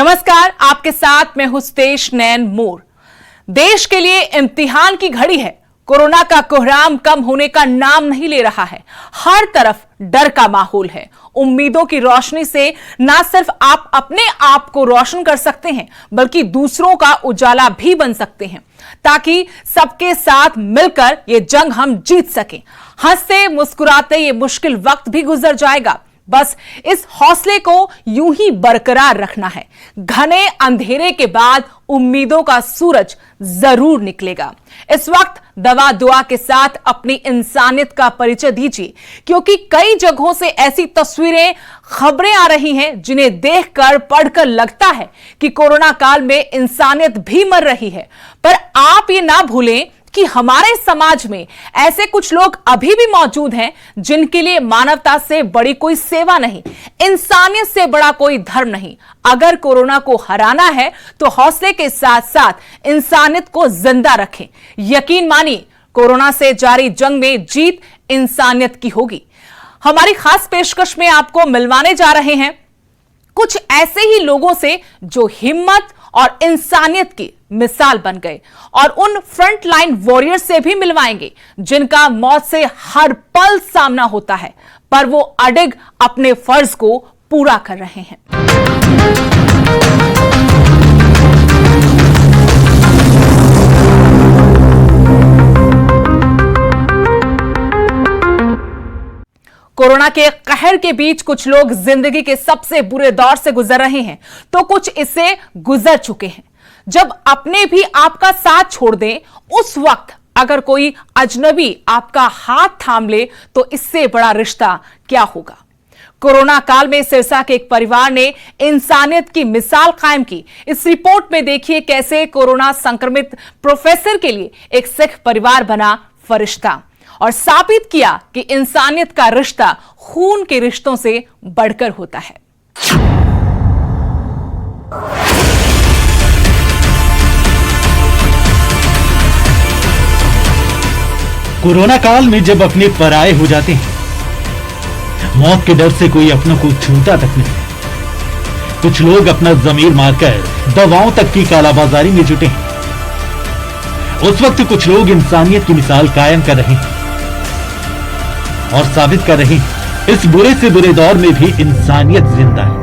नमस्कार, आपके साथ मैं हूं स्टेश नैन मोर। देश के लिए इम्तिहान की घड़ी है। कोरोना का कोहराम कम होने का नाम नहीं ले रहा है। हर तरफ डर का माहौल है। उम्मीदों की रोशनी से ना सिर्फ आप अपने आप को रोशन कर सकते हैं, बल्कि दूसरों का उजाला भी बन सकते हैं, ताकि सबके साथ मिलकर ये जंग हम जीत सकें। हंसते मुस्कुराते ये मुश्किल वक्त भी गुजर जाएगा। बस इस हौसले को यूं ही बरकरार रखना है। घने अंधेरे के बाद उम्मीदों का सूरज जरूर निकलेगा। इस वक्त दवा दुआ के साथ अपनी इंसानियत का परिचय दीजिए, क्योंकि कई जगहों से ऐसी तस्वीरें, खबरें आ रही हैं जिन्हें देखकर पढ़कर लगता है कि कोरोना काल में इंसानियत भी मर रही है। पर आप ये ना भूलें कि हमारे समाज में ऐसे कुछ लोग अभी भी मौजूद हैं जिनके लिए मानवता से बड़ी कोई सेवा नहीं, इंसानियत से बड़ा कोई धर्म नहीं। अगर कोरोना को हराना है तो हौसले के साथ साथ इंसानियत को जिंदा रखें। यकीन मानिए, कोरोना से जारी जंग में जीत इंसानियत की होगी। हमारी खास पेशकश में आपको मिलवाने जा रहे हैं कुछ ऐसे ही लोगों से जो हिम्मत और इंसानियत की मिसाल बन गए, और उन फ्रंट लाइन वॉरियर्स से भी मिलवाएंगे जिनका मौत से हर पल सामना होता है, पर वो अडिग अपने फर्ज को पूरा कर रहे हैं। कोरोना के कहर के बीच कुछ लोग जिंदगी के सबसे बुरे दौर से गुजर रहे हैं, तो कुछ इससे गुजर चुके हैं। जब अपने भी आपका साथ छोड़ दें, उस वक्त अगर कोई अजनबी आपका हाथ थाम ले, तो इससे बड़ा रिश्ता क्या होगा। कोरोना काल में सिरसा के एक परिवार ने इंसानियत की मिसाल कायम की। इस रिपोर्ट में देखिए कैसे कोरोना संक्रमित प्रोफेसर के लिए एक सिख परिवार बना फरिश्ता और साबित किया कि इंसानियत का रिश्ता खून के रिश्तों से बढ़कर होता है। कोरोना काल में जब अपने पराये हो जाते हैं, मौत के डर से कोई अपनों को छूता तक नहीं। कुछ लोग अपना जमीर मारकर दवाओं तक की कालाबाजारी में जुटे हैं। उस वक्त कुछ लोग इंसानियत की मिसाल कायम कर रहे हैं और साबित कर रहे हैं इस बुरे से बुरे दौर में भी इंसानियत जिंदा है।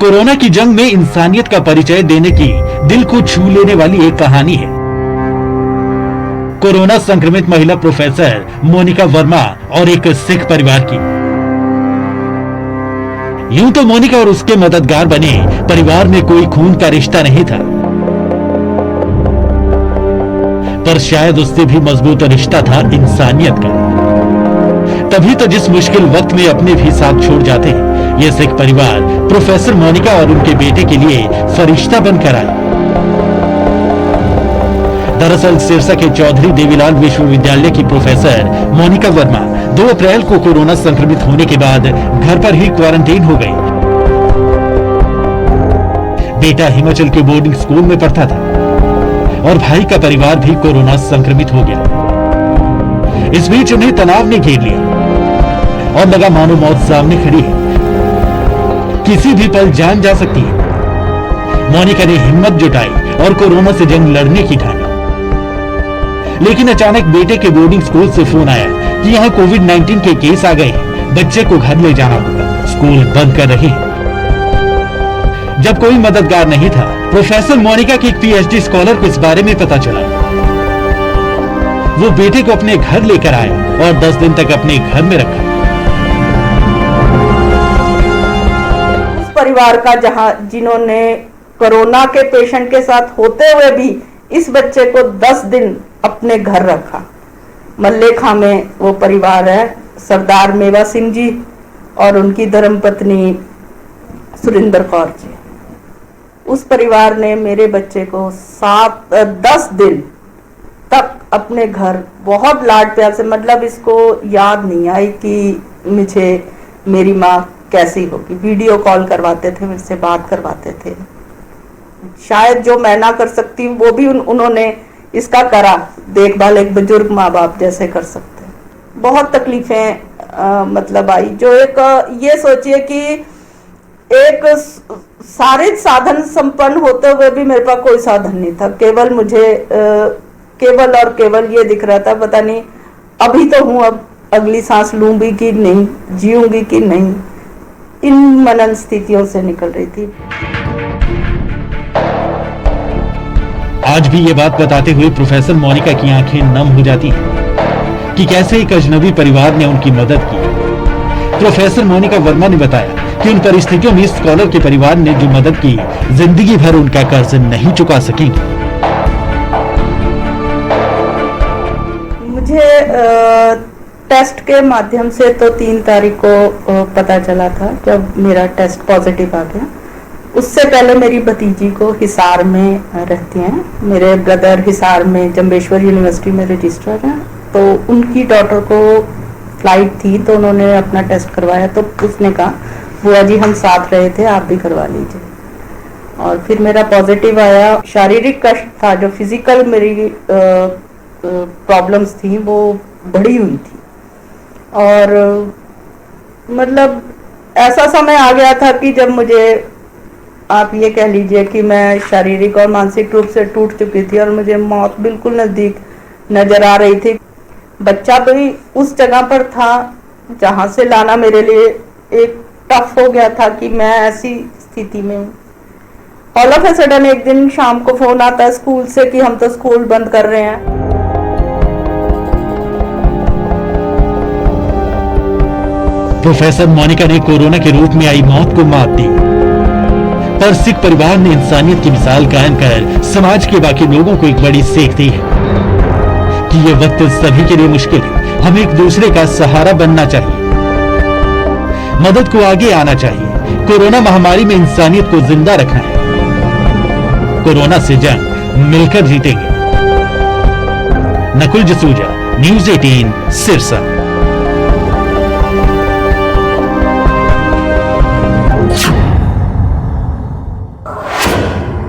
कोरोना की जंग में इंसानियत का परिचय देने की दिल को छू लेने वाली एक कहानी है। कोरोना संक्रमित महिला प्रोफेसर मोनिका वर्मा और एक सिख परिवार की। यूं तो मोनिका और उसके मददगार बने परिवार में कोई खून का रिश्ता नहीं था, पर शायद उससे भी मजबूत रिश्ता था इंसानियत का। तभी तो जिस मुश्किल वक्त में अपने भी साथ छोड़ जाते हैं, ये सिख परिवार प्रोफेसर मोनिका और उनके बेटे के लिए फरिश्ता बनकर आए। दरअसल सिरसा के चौधरी देवीलाल विश्वविद्यालय की प्रोफेसर मोनिका वर्मा 2 अप्रैल को कोरोना संक्रमित होने के बाद घर पर ही क्वारंटीन हो गई। बेटा हिमाचल के बोर्डिंग स्कूल में पढ़ता था और भाई का परिवार भी कोरोना संक्रमित हो गया। इस बीच उन्हें तनाव ने घेर लिया और लगा मानो मौत सामने खड़ी है, किसी भी पल जान जा सकती है। मोनिका ने हिम्मत जुटाई और कोरोना से जंग लड़ने की ठानी। लेकिन अचानक बेटे के बोर्डिंग स्कूल से फोन आया कि यहाँ कोविड-19 के केस आ गए हैं, बच्चे को घर ले जाना होगा, स्कूल बंद कर रहे हैं। जब कोई मददगार नहीं था, प्रोफेसर मोनिका के एक पीएचडी स्कॉलर को इस बारे में पता चला। वो बेटे को अपने घर लेकर आया और 10 दिन तक अपने घर में रखा। उस परिवार का जिन्होंने कोरोना के पेशेंट के साथ होते हुए भी इस बच्चे को 10 दिन अपने घर रखा। मल्लेखा में वो परिवार है, सरदार मेवा सिंह जी और उनकी धर्मपत्नी सुरिंदर कौर जी। उस परिवार ने मेरे बच्चे को 10 दिन तक अपने घर बहुत लाड प्यार से, मतलब इसको याद नहीं आई कि मुझे मेरी माँ कैसी होगी। वीडियो कॉल करवाते थे, मुझसे बात करवाते थे। शायद जो मैं ना कर सकती वो भी उन्होंने इसका करा, देखभाल एक बुजुर्ग माँ बाप जैसे कर सकते हैं। बहुत तकलीफें मतलब आई, जो एक ये सोचिए कि एक सारे साधन संपन्न होते हुए भी मेरे पास कोई साधन नहीं था। केवल मुझे केवल और केवल ये दिख रहा था, पता नहीं अभी तो हूँ, अब अगली सांस लूंगी कि नहीं, जीऊंगी कि नहीं, इन मनन स्थितियों से निकल रही थी। आज भी ये बात बताते हुए प्रोफेसर मोनिका की आंखें नम हो जाती हैं कि कैसे एक अजनबी परिवार ने उनकी मदद की। प्रोफेसर मोनिका वर्मा ने बताया कि उन परिस्थितियों में स्कॉलर के परिवार ने जो मदद की, जिंदगी भर उनका कर्ज नहीं चुका सकेंगे। मुझे टेस्ट के माध्यम से तो 3 तारीख को पता चला था, जब मेरा टेस्ट पॉजिटिव आ गया। उससे पहले मेरी भतीजी को हिसार में रहती हैं, मेरे ब्रदर हिसार में जंबेश्वर यूनिवर्सिटी में रजिस्ट्रार हैं, तो उनकी डॉटर को फ्लाइट थी तो उन्होंने अपना टेस्ट करवाया। तो उसने कहा बुआ जी हम साथ रहे थे, आप भी करवा लीजिए। और फिर मेरा पॉजिटिव आया। शारीरिक कष्ट था, जो फिजिकल मेरी प्रॉब्लम्स थी वो बढ़ी हुई थी, और मतलब ऐसा समय आ गया था कि जब मुझे, आप ये कह लीजिए कि मैं शारीरिक और मानसिक रूप से टूट चुकी थी और मुझे मौत बिल्कुल नजदीक नजर आ रही थी। बच्चा भी उस जगह पर था जहां से लाना मेरे लिए एक टफ हो गया था कि मैं ऐसी स्थिति में हूँ। ऑल ऑफ ए सडन एक दिन शाम को फोन आता है स्कूल से कि हम तो स्कूल बंद कर रहे हैं। प्रोफेसर मोनिका ने कोरोना के रूप में आई मौत को मात दी, पर सिख परिवार ने इंसानियत की मिसाल कायम कर समाज के बाकी लोगों को एक बड़ी सीख दी है कि ये वक्त सभी के लिए मुश्किल है। हमें एक दूसरे का सहारा बनना चाहिए, मदद को आगे आना चाहिए। कोरोना महामारी में इंसानियत को जिंदा रखना है। कोरोना से जंग मिलकर जीतेंगे। नकुल जसूजा, न्यूज़ 18, सिरसा।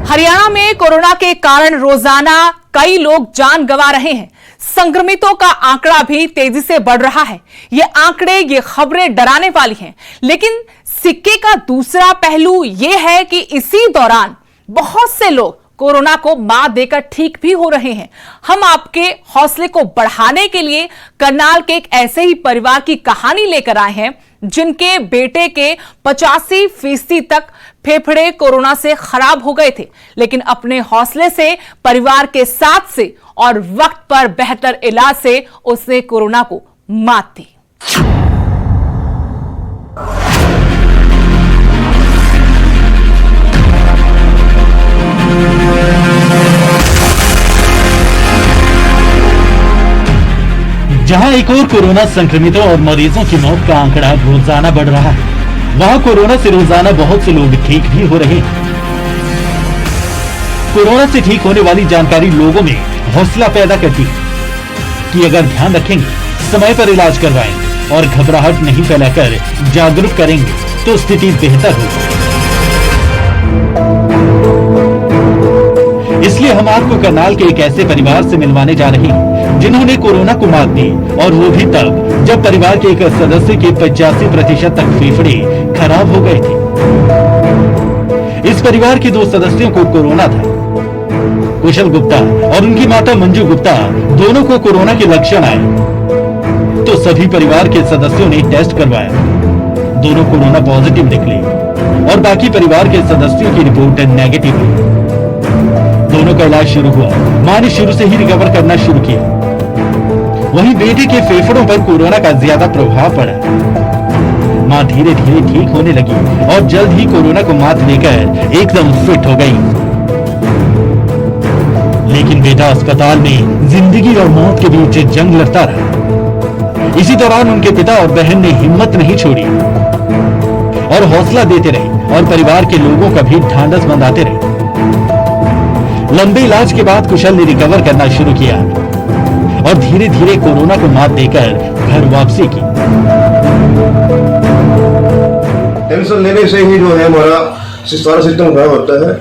हरियाणा में कोरोना के कारण रोजाना कई लोग जान गंवा रहे हैं। संक्रमितों का आंकड़ा भी तेजी से बढ़ रहा है। ये आंकड़े, ये खबरें डराने वाली हैं, लेकिन सिक्के का दूसरा पहलू ये है कि इसी दौरान बहुत से लोग कोरोना को मात देकर ठीक भी हो रहे हैं। हम आपके हौसले को बढ़ाने के लिए करनाल के एक ऐसे ही परिवार की कहानी लेकर आए हैं जिनके बेटे के 85% तक फेफड़े कोरोना से खराब हो गए थे, लेकिन अपने हौसले से, परिवार के साथ से और वक्त पर बेहतर इलाज से उसने कोरोना को मात दी। जहां एक और कोरोना संक्रमितों और मरीजों की मौत का आंकड़ा रोजाना बढ़ रहा है, वहां कोरोना से रोजाना बहुत से लोग ठीक भी हो रहे हैं। कोरोना से ठीक होने वाली जानकारी लोगों में हौसला पैदा करती है कि अगर ध्यान रखेंगे, समय पर इलाज करवाएंगे और घबराहट नहीं फैलाकर जागरूक करेंगे तो स्थिति बेहतर होगी। इसलिए हम आपको करनाल के एक ऐसे परिवार से मिलवाने जा रहे हैं जिन्होंने कोरोना को मात दी, और वो भी तब जब परिवार के एक सदस्य के 85% तक फेफड़े खराब हो गए थे। इस परिवार के 2 सदस्यों को कोरोना था। कुशल गुप्ता और उनकी माता मंजू गुप्ता दोनों को कोरोना के लक्षण आए तो सभी परिवार के सदस्यों ने टेस्ट करवाया। दोनों कोरोना पॉजिटिव निकले और बाकी परिवार के सदस्यों की रिपोर्ट नेगेटिव हुई। दोनों का इलाज शुरू हुआ। मां ने शुरू से ही रिकवर करना शुरू किया। वहीं बेटे के फेफड़ों पर कोरोना का ज्यादा प्रभाव पड़ा। मां धीरे धीरे ठीक होने लगी और जल्द ही कोरोना को मात देकर एकदम फिट हो गई। लेकिन बेटा अस्पताल में जिंदगी और मौत के बीच जंग लड़ता रहा। इसी दौरान उनके पिता और बहन ने हिम्मत नहीं छोड़ी और हौसला देते रहे और परिवार के लोगों का भी ढांढस बंधाते रहे। लंबे इलाज के बाद कुशल ने रिकवर करना शुरू किया और धीरे धीरे कोरोना को मात देकर घर वापसी की। टेंशन लेने से ही जो है हमारा सारा सिस्टम खराब होता है।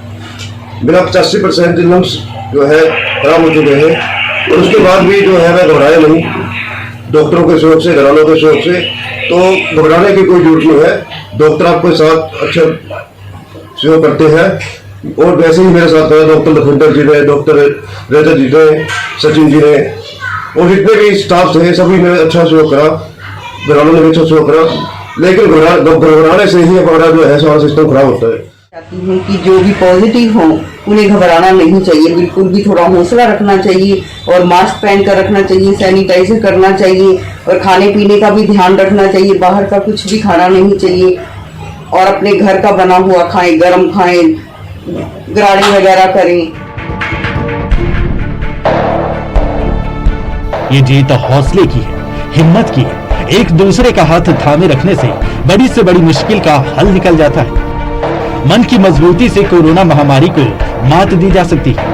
मेरा 85% लंग्स जो है खराब हो चुके हैं, और उसके बाद भी जो है मैं घबराया नहीं, डॉक्टरों के शौक से, घरवालों के शौक से। तो घबराने की कोई जरूरत नहीं है, डॉक्टर आपके साथ अच्छा सहयोग करते हैं। और वैसे ही मेरे साथ डॉक्टर लखविंदर जी ने, डॉक्टर रजत जी ने, सचिन जी ने और जितने भी स्टाफ थे सभी ने अच्छा सहयोग करा, घरवालों ने भी अच्छा सहयोग करा। लेकिन घबराने से ही हमारा जो है सारा सिस्टम खराब होता है। चाहती हूँ कि जो भी पॉजिटिव हो उन्हें घबराना नहीं चाहिए, बिल्कुल भी थोड़ा हौसला रखना चाहिए और मास्क पहन कर रखना चाहिए, सैनिटाइजर करना चाहिए और खाने पीने का भी ध्यान रखना चाहिए। बाहर का कुछ भी खाना नहीं चाहिए और अपने घर का बना हुआ खाएं, गर्म खाएं, गरारे वगैरह करें। ये जीत हौसले की है, हिम्मत की है। एक दूसरे का हाथ थामे रखने से बड़ी से बड़ी मुश्किल का हल निकल जाता है। मन की मजबूती से कोरोना महामारी को मात दी जा सकती है।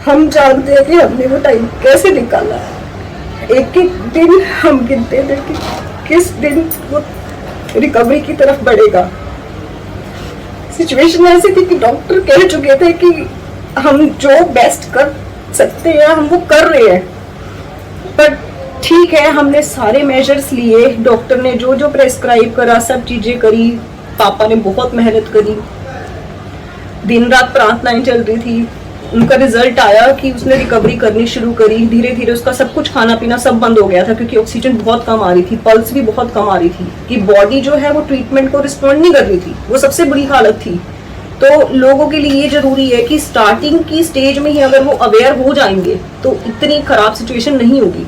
हम जानते हैं कि हमने वो टाइम कैसे निकाला है। एक एक दिन हम गिनते थे कि किस दिन वो रिकवरी की तरफ बढ़ेगा। सिचुएशन ऐसी थी कि डॉक्टर कह चुके थे कि हम जो बेस्ट कर सकते हैं हम वो कर रहे हैं, पर ठीक है, हमने सारे मेजर्स लिए, डॉक्टर ने जो जो प्रेस्क्राइब करा सब चीजें करी। पापा ने बहुत मेहनत करी, दिन रात प्रार्थनाएं चल रही थी। उनका रिजल्ट आया कि उसने रिकवरी करनी शुरू करी। धीरे धीरे उसका सब कुछ खाना पीना सब बंद हो गया था क्योंकि ऑक्सीजन बहुत कम आ रही थी, पल्स भी बहुत कम आ रही थी कि बॉडी जो है वो ट्रीटमेंट को रिस्पॉन्ड नहीं कर रही थी। वो सबसे बुरी हालत थी। तो लोगों के लिए ये जरूरी है कि स्टार्टिंग की स्टेज में ही अगर वो अवेयर हो जाएंगे तो इतनी खराब सिचुएशन नहीं होगी।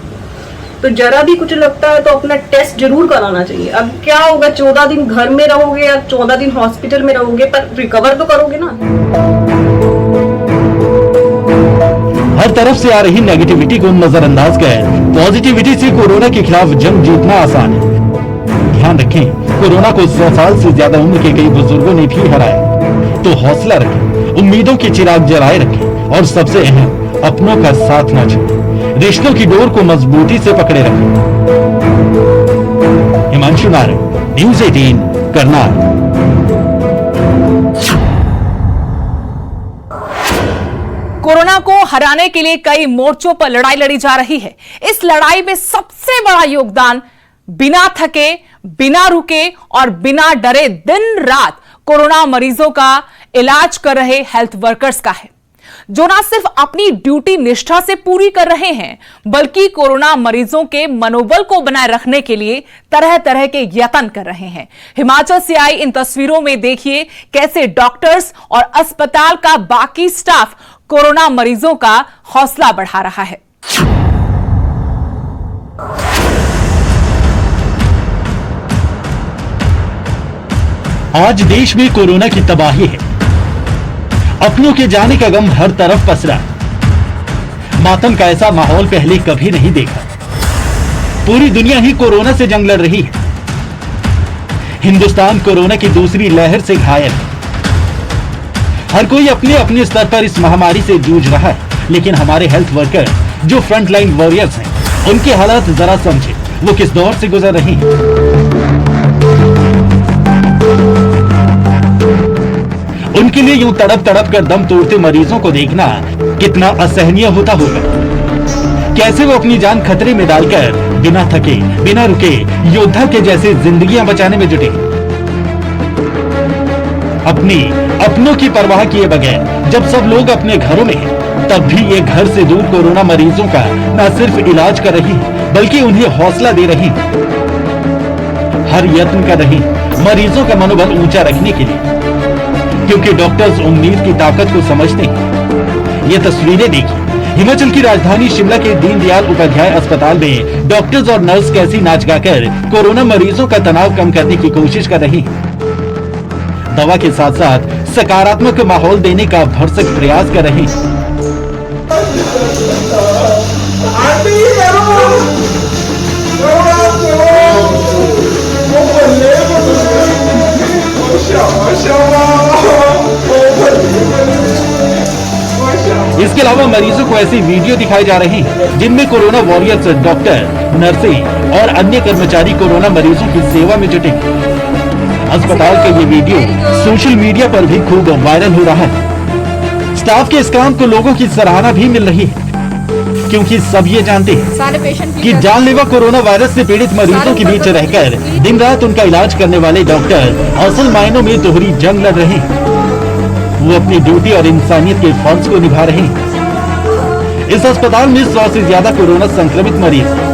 तो जरा भी कुछ लगता है तो अपना टेस्ट जरूर कराना चाहिए। अब क्या होगा, 14 दिन घर में रहोगे या 14 दिन हॉस्पिटल में रहोगे, पर रिकवर तो करोगे ना। हर तरफ से आ रही नेगेटिविटी को नजरअंदाज कर पॉजिटिविटी से कोरोना के खिलाफ जंग जीतना आसान है। ध्यान रखें, कोरोना को 100 साल से ज्यादा उम्र के कई बुजुर्गों ने भी हराया। तो हौसला रखें, उम्मीदों के चिराग जलाए रखें और सबसे अहम, अपनों का साथ न छोड़ें। रिश्तों की डोर को मजबूती से पकड़े रखें। हिमांशु नारायण, न्यूज़ 18 करनाल। कोरोना को हराने के लिए कई मोर्चों पर लड़ाई लड़ी जा रही है। इस लड़ाई में सबसे बड़ा योगदान बिना थके, बिना रुके और बिना डरे दिन रात कोरोना मरीजों का इलाज कर रहे हेल्थ वर्कर्स का है, जो ना सिर्फ अपनी ड्यूटी निष्ठा से पूरी कर रहे हैं बल्कि कोरोना मरीजों के मनोबल को बनाए रखने के लिए तरह तरह के यत्न कर रहे हैं। हिमाचल से आई इन तस्वीरों में देखिए कैसे डॉक्टर्स और अस्पताल का बाकी स्टाफ कोरोना मरीजों का हौसला बढ़ा रहा है। आज देश में कोरोना की तबाही है। अपनों के जाने का गम हर तरफ पसरा। मातम का ऐसा माहौल पहले कभी नहीं देखा। पूरी दुनिया ही कोरोना से जंग लड़ रही है। हिंदुस्तान कोरोना की दूसरी लहर से घायल है। हर कोई अपने अपने स्तर पर इस महामारी से जूझ रहा है, लेकिन हमारे हेल्थ वर्कर जो फ्रंटलाइन वॉरियर्स हैं, उनके हालात जरा समझे, वो किस दौर से गुजर रहे हैं। उनके लिए यूं तड़प तड़प कर दम तोड़ते मरीजों को देखना कितना असहनीय होता होगा। कैसे वो अपनी जान खतरे में डालकर बिना थके, बिना रुके योद्धा के जैसे जिंदगियां बचाने में जुटे। अपनों की परवाह किए बगैर जब सब लोग अपने घरों में हैं, तब भी ये घर से दूर कोरोना मरीजों का न सिर्फ इलाज कर रही है बल्कि उन्हें हौसला दे रही है। हर यत्न कर रही मरीजों का मनोबल ऊंचा रखने के लिए, क्योंकि डॉक्टर्स उम्मीद की ताकत को समझते हैं। ये तस्वीरें देखिए, हिमाचल की राजधानी शिमला के दीनदयाल उपाध्याय अस्पताल में डॉक्टर्स और नर्स कैसी नाच गाकर कोरोना मरीजों का तनाव कम करने की कोशिश कर रही हैं। दवा के साथ साथ सकारात्मक माहौल देने का भरसक प्रयास कर रहे हैं। इसके अलावा मरीजों को ऐसे वीडियो दिखाए जा रहे हैं जिनमें कोरोना वॉरियर्स, डॉक्टर, नर्सें और अन्य कर्मचारी कोरोना मरीजों की सेवा में जुटे। अस्पताल का ये वीडियो सोशल मीडिया पर भी खूब वायरल हो रहा है। स्टाफ के इस काम को लोगों की सराहना भी मिल रही है, क्योंकि सब ये जानते हैं कि जानलेवा कोरोना वायरस से पीड़ित मरीजों के बीच रहकर दिन रात उनका इलाज करने वाले डॉक्टर असल मायनों में दोहरी जंग लड़ रहे हैं। वो अपनी ड्यूटी और इंसानियत के फर्ज को निभा रहे हैं। इस अस्पताल में 100 से ज्यादा कोरोना संक्रमित मरीज हैं।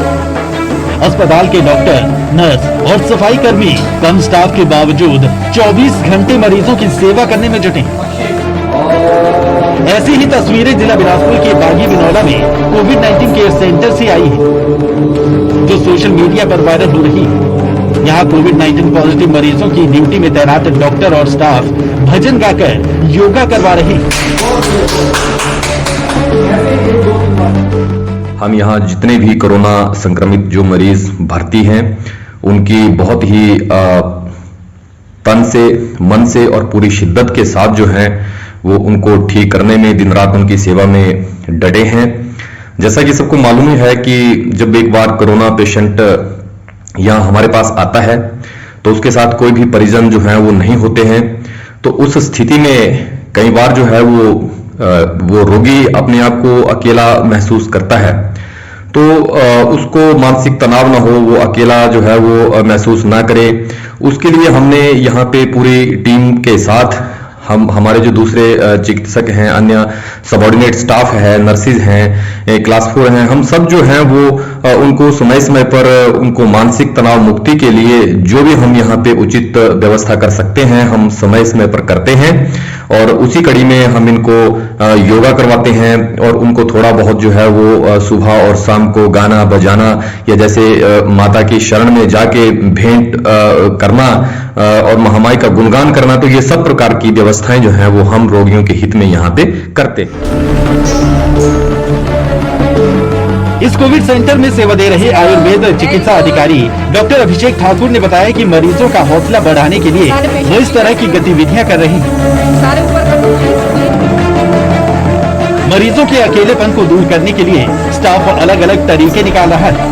अस्पताल के डॉक्टर, नर्स और सफाई कर्मी कम स्टाफ के बावजूद 24 घंटे मरीजों की सेवा करने में जुटे हैं। ऐसी ही तस्वीरें जिला बिलासपुर के बागी बिनौला में कोविड-19 केयर सेंटर से आई है, जो सोशल मीडिया पर वायरल हो रही है। यहाँ कोविड-19 पॉजिटिव मरीजों की ड्यूटी में तैनात डॉक्टर और स्टाफ भजन गाकर योगा करवा रहे हैं। हम यहाँ जितने भी कोरोना संक्रमित जो मरीज भर्ती हैं, उनकी बहुत ही तन से, मन से और पूरी शिद्दत के साथ जो है वो उनको ठीक करने में दिन रात उनकी सेवा में डटे हैं। जैसा कि सबको मालूम ही है कि जब एक बार कोरोना पेशेंट यहाँ हमारे पास आता है तो उसके साथ कोई भी परिजन जो है वो नहीं होते हैं, तो उस स्थिति में कई बार जो है वो रोगी अपने आप को अकेला महसूस करता है। तो उसको मानसिक तनाव ना हो, वो अकेला जो है वो महसूस ना करे, उसके लिए हमने यहाँ पे पूरी टीम के साथ हमारे जो दूसरे चिकित्सक हैं, अन्य सबऑर्डिनेट स्टाफ है, नर्सिस हैं, क्लास 4 हैं, हम सब जो हैं वो उनको समय समय पर उनको मानसिक तनाव मुक्ति के लिए जो भी हम यहाँ पे उचित व्यवस्था कर सकते हैं हम समय समय पर करते हैं। और उसी कड़ी में हम इनको योगा करवाते हैं और उनको थोड़ा बहुत जो है वो सुबह और शाम को गाना बजाना या जैसे माता की शरण में जाके भेंट करना और महामाई का गुणगान करना, तो ये सब प्रकार की व्यवस्थाएं जो हैं वो हम रोगियों के हित में यहाँ पे करते हैं। इस कोविड सेंटर में सेवा दे रहे आयुर्वेद चिकित्सा अधिकारी डॉक्टर अभिषेक ठाकुर ने बताया कि मरीजों का हौसला बढ़ाने के लिए वो इस तरह की गतिविधियां कर रही हैं। मरीजों के अकेलेपन को दूर करने के लिए स्टाफ अलग अलग तरीके निकाल रहा है,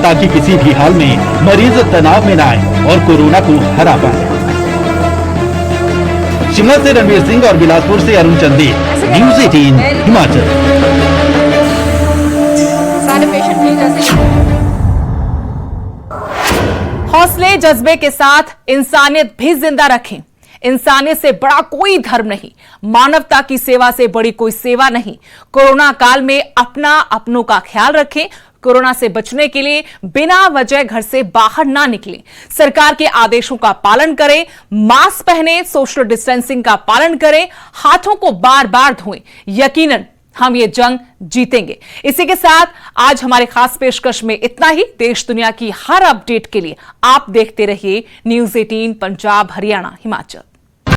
ताकि किसी भी हाल में मरीज तनाव में न आए और कोरोना को हरा पाए। शिमला से रणवीर सिंह और बिलासपुर से अरुण चंदेल, न्यूज़ 18 हिमाचल। हौसले जज्बे के साथ इंसानियत भी जिंदा रखें। इंसानियत से बड़ा कोई धर्म नहीं, मानवता की सेवा से बड़ी कोई सेवा नहीं। कोरोना काल में अपनों का ख्याल रखें। कोरोना से बचने के लिए बिना वजह घर से बाहर ना निकलें। सरकार के आदेशों का पालन करें, मास्क पहनें, सोशल डिस्टेंसिंग का पालन करें, हाथों को बार बार धोएं। यकीनन हम ये जंग जीतेंगे। इसी के साथ आज हमारे खास पेशकश में इतना ही। देश दुनिया की हर अपडेट के लिए आप देखते रहिए न्यूज़ 18 पंजाब, हरियाणा, हिमाचल।